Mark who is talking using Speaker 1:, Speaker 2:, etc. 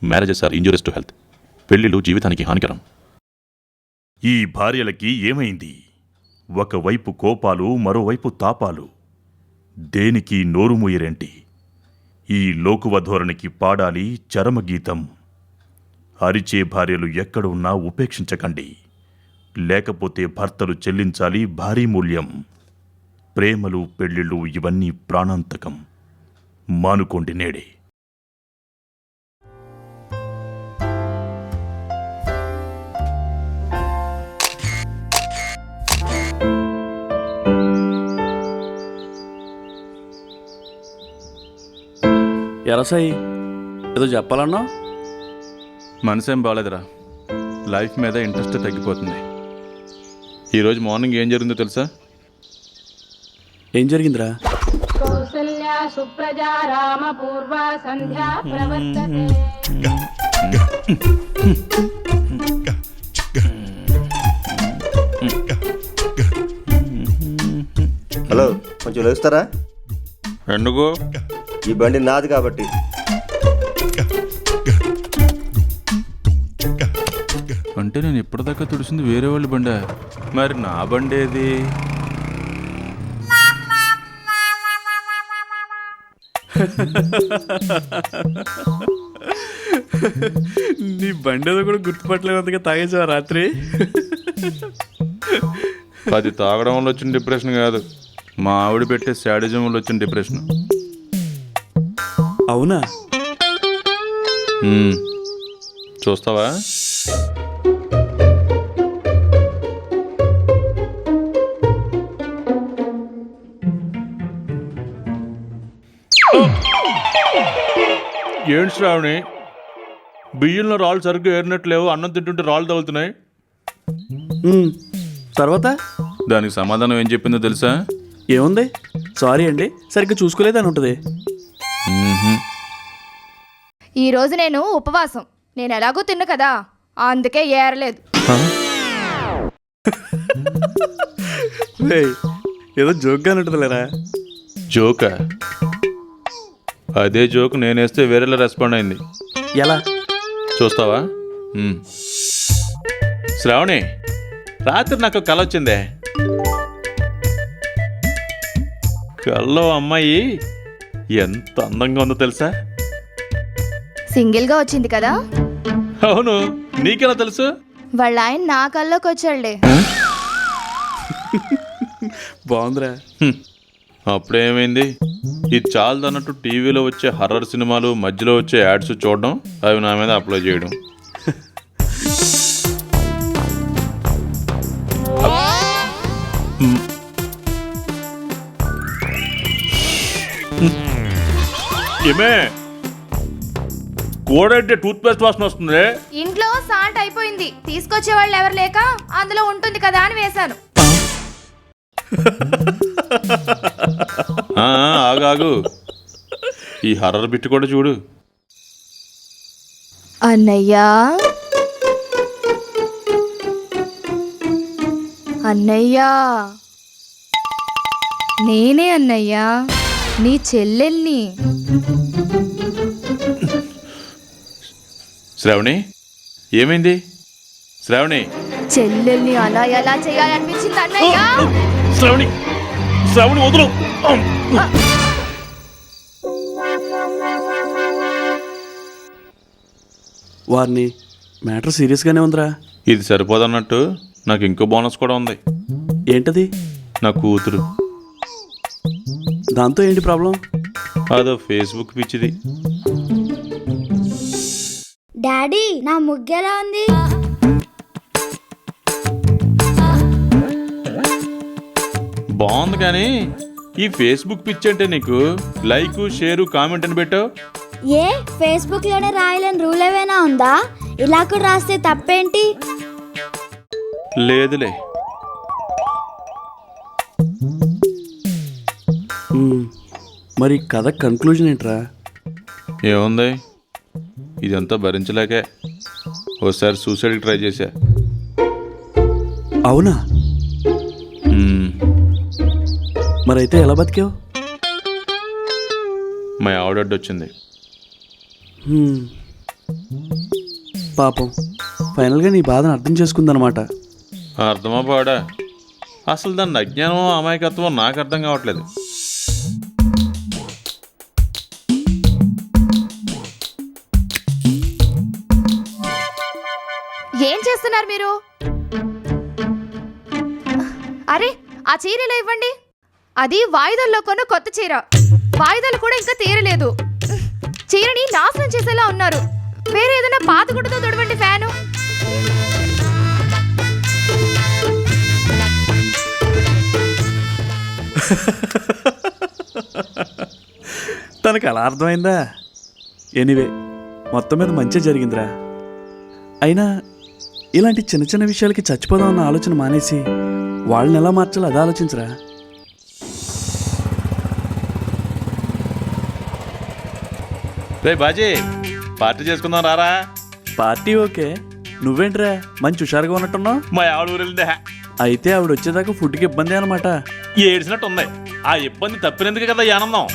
Speaker 1: Marriages are injurious to health. పెళ్లిళ్ళు జీవితానికి హానికరం. ఈ భార్యలకి ఏమైంది? ఒకవైపు కోపాలు, మరోవైపు తాపాలు. దేనికి నోరు మూయరేంటి? ఈ లోకువ ధోరణికి పాడాలి చరమగీతం. అరిచే భార్యలు ఎక్కడ ఉన్నా ఉపేక్షించకండి, లేకపోతే భర్తలు చెల్లించాలి భారీ మూల్యం. ప్రేమలు, పెళ్లిళ్ళు ఇవన్నీ ప్రాణాంతకం. మానుకోండి నేడే.
Speaker 2: ఎరసాయి ఏదో చెప్పాలన్నా?
Speaker 3: మనసేం బాగాలేదురా. లైఫ్ మీద ఇంట్రెస్ట్ తగ్గిపోతుంది. ఈరోజు మార్నింగ్ ఏం జరిగిందో తెలుసా?
Speaker 2: ఏం జరిగిందిరా?
Speaker 4: కౌసల్యా సుప్రజా రామ పూర్వ సంధ్యా ప్రవర్తతే.
Speaker 5: హలో, కొంచెం లేస్తారా?
Speaker 3: ఎందుకు?
Speaker 5: ఈ బండి నాది కాబట్టి.
Speaker 3: అంటే నేను ఇప్పటిదాకా తుడిసింది వేరే వాళ్ళ బండి, మరి నా బండి ఏది?
Speaker 2: నీ బండి ఏదో కూడా గుర్తుపట్టలేనంతగా తాగేసావా రాత్రి?
Speaker 3: అది తాగడం వల్ల వచ్చిన డిప్రెషన్ కాదు, మా ఆవిడ పెట్టే శాడిజం వల్ల వచ్చిన డిప్రెషన్.
Speaker 2: అవునా?
Speaker 3: చూస్తావా? ఏంటి శ్రావణి, బియ్యంలో రాళ్ళు సరిగ్గా ఏరినట్లేవు, అన్నం తింటుంటే రాళ్ళు తగులుతున్నాయి.
Speaker 2: తర్వాత
Speaker 3: దానికి సమాధానం ఏం చెప్పిందో తెలుసా?
Speaker 2: ఏముంది? సారీ అండి, సరిగ్గా చూసుకోలేదని ఉంటుంది.
Speaker 6: ఈరోజు నేను ఉపవాసం. నేను ఎలాగో తిన్ను కదా, అందుకే ఏరలేదు.
Speaker 2: ఏదో జోక్గా ఉంటుందిలేరా.
Speaker 3: జోకా? అదే జోక్ నేనేస్తే వేరేలా రెస్పాండ్ అయింది.
Speaker 2: ఎలా?
Speaker 3: చూస్తావా? శ్రావణి, రాత్రి నాకు కల వచ్చిందే. కల్లో అమ్మాయి ఎంత అందంగా ఉందో తెలుసా?
Speaker 6: సింగిల్గా వచ్చింది కదా?
Speaker 3: అవును, నీకెలా తెలుసు?
Speaker 6: వాళ్ళ ఆయన నా కల్లోకి వచ్చాడులే.
Speaker 2: బాగుందిరా.
Speaker 3: అప్పుడేమైంది? ఇది చాలదన్నట్టు టీవీలో వచ్చే హర్రర్ సినిమాలు, మధ్యలో వచ్చే యాడ్స్ చూడడం, అవి నా మీద అప్లై చేయడం. ఏమే కోడంటే టూత్ పేస్ట్ వాసన వస్తుంది.
Speaker 6: ఇంట్లో సాల్ట్ అయిపోయింది, తీసుకొచ్చే వాళ్ళు ఎవరు లేక అందులో ఉంటుంది కదా అని వేశాను.
Speaker 3: ఆగాగు, ఈ హర్రర్ బిట్ కూడా చూడు.
Speaker 6: అన్నయ్యా, అన్నయ్యా, నేనే అన్నయ్యా, నీ చెల్లెల్ని.
Speaker 3: శ్రావణి, ఏమైంది? శ్రావణి,
Speaker 6: చెల్లెల్ని అలా ఎలా చేయాలనిపించింది అన్నయ్యా?
Speaker 3: శ్రావణి, శ్రావణి వదులు.
Speaker 2: వారిని మ్యాటర్ సీరియస్గానే ఉందిరా.
Speaker 3: ఇది సరిపోదన్నట్టు నాకు ఇంకో బోనస్ కూడా ఉంది.
Speaker 2: ఏంటది?
Speaker 3: నా కూతురు.
Speaker 2: దాంతో ఏంటి ప్రాబ్లం?
Speaker 3: అదో ఫేస్బుక్ పిచ్చిది.
Speaker 7: డాడీ, నా ముగ్గెలా ఉంది?
Speaker 3: బాగుంది, కానీ ఈ ఫేస్బుక్ పిచ్చి అంటే నీకు లైక్, షేరు, కామెంట్ అని పెట్టావు.
Speaker 7: ఏ ఫేస్బుక్ లోనే రాయాలని రూల్ ఏమైనా ఉందా? ఇలా కూడా రాస్తే తప్పేంటి?
Speaker 3: లేదులే.
Speaker 2: మరి కథ కన్క్లూజన్ ఏంట్రా?
Speaker 3: ఏముంది, ఇదంతా భరించలేకే ఒకసారి సూసైడ్కి ట్రై చేశా.
Speaker 2: అవునా? మరైతే ఎలా బతికావు?
Speaker 3: మా ఆవిడ వచ్చింది.
Speaker 2: పాపం ఫైనల్గా నీ బాధను అర్థం చేసుకుందనమాట.
Speaker 3: అర్థమా పాడా? అసలు దాని అజ్ఞానం అమాయకత్వం నాకు అర్థం కావట్లేదు.
Speaker 6: ఏం చేస్తున్నారు మీరు? అరే ఆ చీర ఇలా ఇవ్వండి. అది వాయిదాల్లో కొన్న కొత్త చీర. వాయిదాలు కూడా ఇంకా తీరలేదు. చీరని నాశనం చేసేలా ఉన్నారు. వేరే ఏదైనా పాత గుడ్డతో తొడవండి ఫ్యాను.
Speaker 2: తనకు అలా అర్థమైందా? ఎనీవే మొత్తం మీద మంచి జరిగిందిరా. అయినా ఇలాంటి చిన్న చిన్న విషయాలకి చచ్చిపోదాం అన్న ఆలోచన మానేసి వాళ్ళని ఎలా మార్చాలో అది ఆలోచించరా.
Speaker 3: రే బాజీ, పార్టీ చేసుకుందాం రారా.
Speaker 2: పార్టీ ఓకే, నువ్వేంట్రా మంచి హుషారుగా ఉన్నట్టున్నావు?
Speaker 3: మా ఆవిడ ఊరెళ్ళిందే.
Speaker 2: అయితే ఆవిడ వచ్చేదాకా ఫుడ్కి ఇబ్బంది అనమాట.
Speaker 3: ఏడ్చినట్టు ఉంది. ఆ ఇబ్బంది తప్పినందుకే కదా ఈ ఆనందం.